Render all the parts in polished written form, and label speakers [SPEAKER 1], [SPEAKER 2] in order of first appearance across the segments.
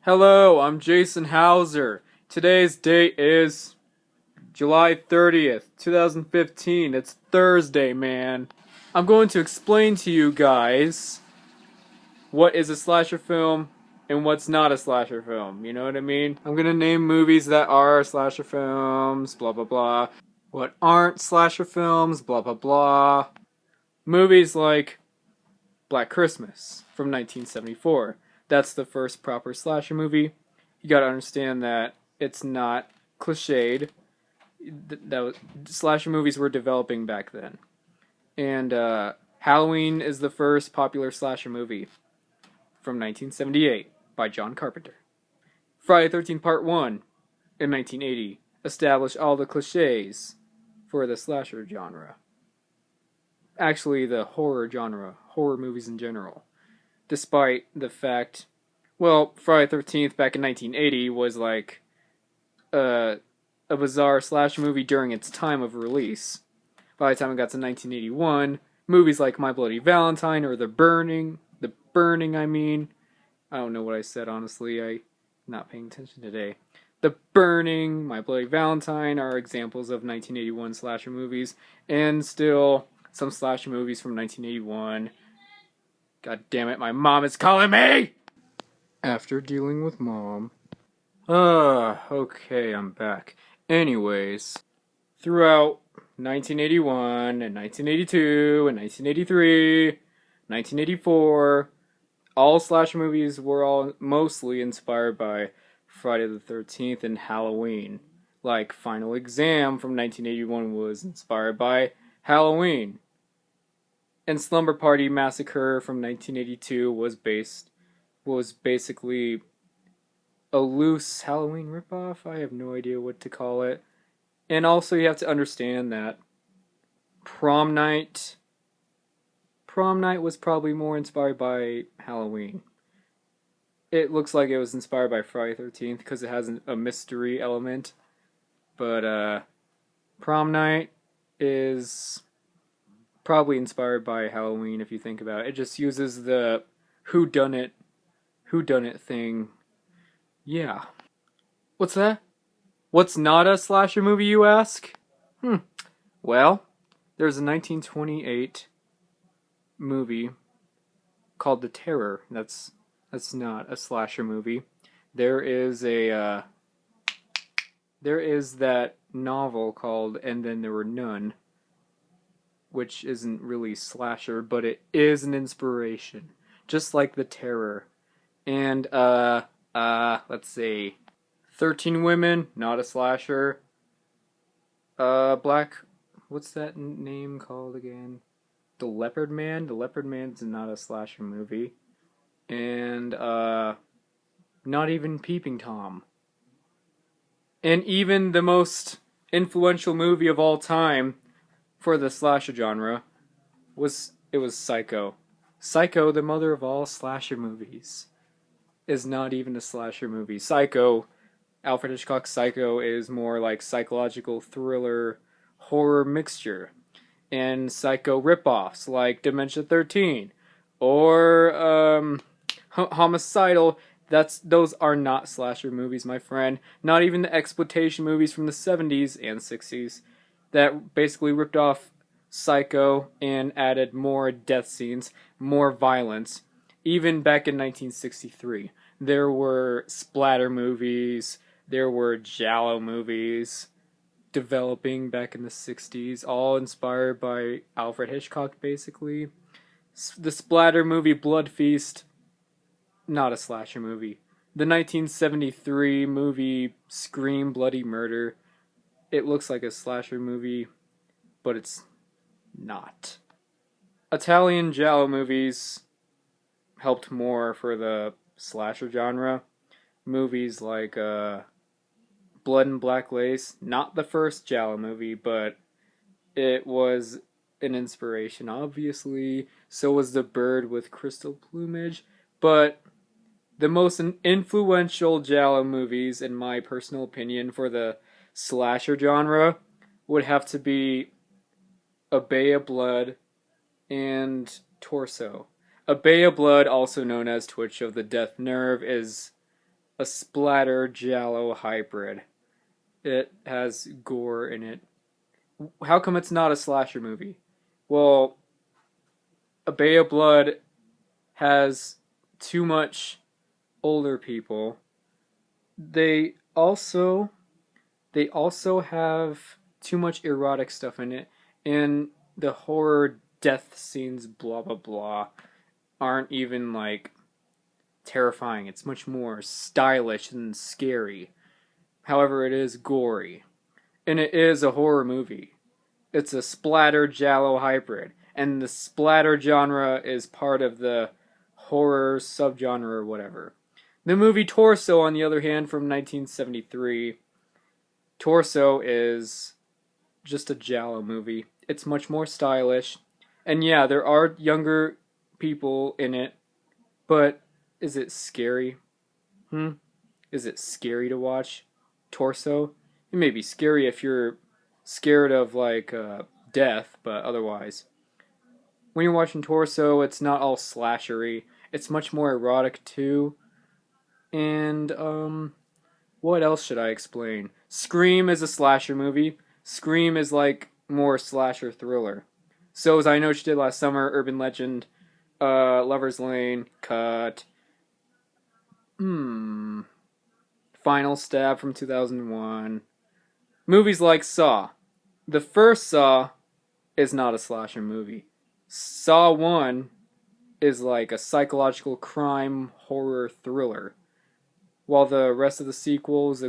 [SPEAKER 1] Hello, I'm Jason Hauser. Today's date is July 30th, 2015. It's Thursday, man. I'm going to explain to you guys what is a slasher film and what's not a slasher film. You know what I mean? I'm gonna name movies that are slasher films, blah blah blah. What aren't slasher films, blah blah blah. Movies like Black Christmas from 1974. That's the first proper slasher movie. You gotta understand that it's not cliched. Slasher movies were developing back then. And Halloween is the first popular slasher movie from 1978 by John Carpenter. Friday the 13th Part 1 in 1980 established all the cliches for the slasher genre. Actually, the horror genre, horror movies in general. Despite the fact, well, Friday the 13th back in 1980 was like a bizarre slasher movie during its time of release. By the time it got to 1981, movies like My Bloody Valentine or The Burning, I don't know what I said, honestly, I'm not paying attention today. The Burning, My Bloody Valentine are examples of 1981 slasher movies, and still some slasher movies from 1981. God damn it, my mom is calling me! After dealing with mom. Okay, I'm back. Anyways, throughout 1981 and 1982 and 1983, 1984, all slasher movies were all mostly inspired by Friday the 13th and Halloween. Like Final Exam from 1981 was inspired by Halloween. And Slumber Party Massacre from 1982 was basically a loose Halloween ripoff. I have no idea what to call it. And also you have to understand that Prom Night was probably more inspired by Halloween. It looks like it was inspired by Friday the 13th because it has a mystery element. But Prom Night is probably inspired by Halloween if you think about it. It just uses the whodunit thing. Yeah. What's that? What's not a slasher movie, you ask? Well, there's a 1928 movie called The Terror. That's not a slasher movie. There is that novel called And Then There Were None, which isn't really slasher, but it is an inspiration, just like The Terror. And let's see, 13 Women, not a slasher. What's that name called again? The Leopard Man. The Leopard Man's not a slasher movie. And not even Peeping Tom. And even the most influential movie of all time for the slasher genre was Psycho. Psycho, the mother of all slasher movies, is not even a slasher movie. Alfred Hitchcock's Psycho is more like psychological thriller horror mixture. And Psycho ripoffs like Dementia 13 or Homicidal, those are not slasher movies, my friend. Not even the exploitation movies from the 70s and 60s that basically ripped off Psycho and added more death scenes, more violence. Even back in 1963, there were splatter movies, there were giallo movies developing back in the 60s, all inspired by Alfred Hitchcock, basically. The splatter movie Blood Feast, not a slasher movie. The 1973 movie Scream Bloody Murder, it looks like a slasher movie, but it's not. Italian giallo movies helped more for the slasher genre. Movies like Blood and Black Lace, not the first giallo movie, but it was an inspiration, obviously. So was The Bird with Crystal Plumage. But the most influential giallo movies, in my personal opinion, for the slasher genre would have to be A Bay of Blood and Torso. A Bay of Blood, also known as Twitch of the Death Nerve, is a splatter giallo hybrid. It has gore in it. How come it's not a slasher movie? Well, A Bay of Blood has too much older people. They also they also have too much erotic stuff in it, and the horror death scenes, blah blah blah, aren't even like terrifying. It's much more stylish and scary. However, it is gory, and it is a horror movie. It's a splatter giallo hybrid, and the splatter genre is part of the horror subgenre or whatever. The movie Torso, on the other hand, from 1973, Torso is just a giallo movie. It's much more stylish, and yeah, there are younger people in it, but is it scary? Is it scary to watch Torso? It may be scary if you're scared of like death, but otherwise, when you're watching Torso, it's not all slashery. It's much more erotic too. And what else should I explain? Scream is a slasher movie. Scream is like more slasher thriller. So as I Know What You Did Last Summer, Urban Legend, Lover's Lane, Cut. Final Stab from 2001. Movies like Saw. The first Saw is not a slasher movie. Saw 1 is like a psychological crime horror thriller. While the rest of the sequels,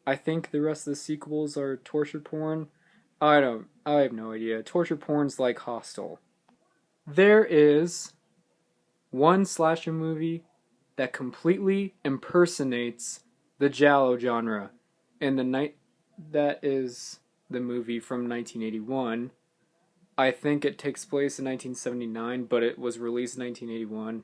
[SPEAKER 1] I think the rest of the sequels are torture porn. I have no idea. Torture porn's like Hostel. There is one slasher movie that completely impersonates the giallo genre, and that is the movie from 1981. I think it takes place in 1979, but it was released in 1981.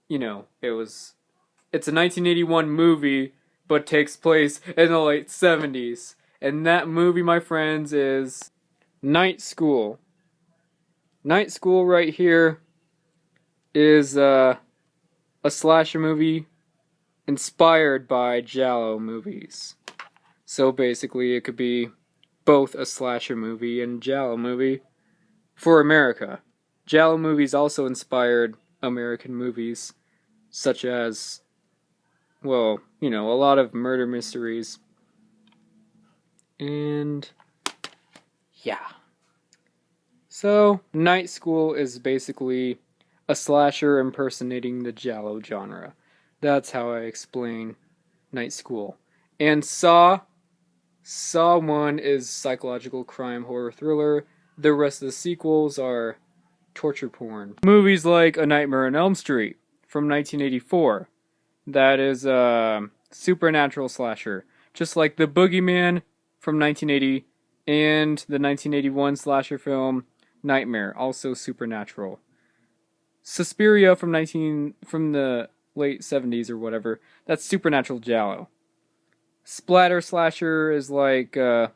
[SPEAKER 1] You know, it's a 1981 movie, but takes place in the late 70s. And that movie, my friends, is Night School. Night School right here is a slasher movie inspired by giallo movies. So basically, it could be both a slasher movie and giallo movie for America. Giallo movies also inspired American movies, such as, well, you know, a lot of murder mysteries. And yeah. So, Night School is basically a slasher impersonating the giallo genre. That's how I explain Night School. And Saw 1 is psychological crime horror thriller. The rest of the sequels are torture porn. Movies like A Nightmare on Elm Street from 1984. That is a supernatural slasher. Just like The Boogeyman from 1980 and the 1981 slasher film Nightmare, also supernatural. Suspiria from the late 70s or whatever. That's supernatural giallo. Splatter slasher is like the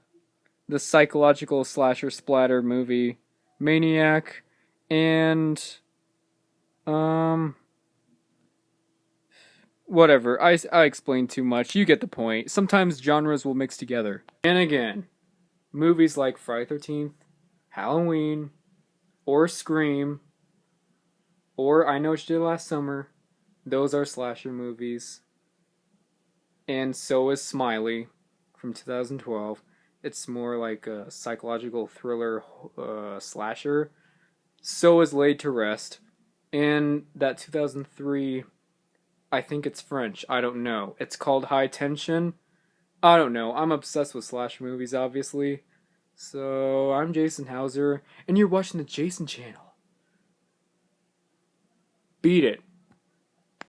[SPEAKER 1] psychological slasher splatter movie Maniac, and whatever. I explained too much. You get the point. Sometimes genres will mix together. And again, movies like Friday the 13th, Halloween, or Scream, or I Know What You Did Last Summer, those are slasher movies. And so is Smiley from 2012. It's more like a psychological thriller slasher. So is Laid to Rest. And that 2003, I think it's French. I don't know. It's called High Tension. I don't know. I'm obsessed with slasher movies, obviously. So, I'm Jason Hauser, and you're watching the Jason Channel. Beat it.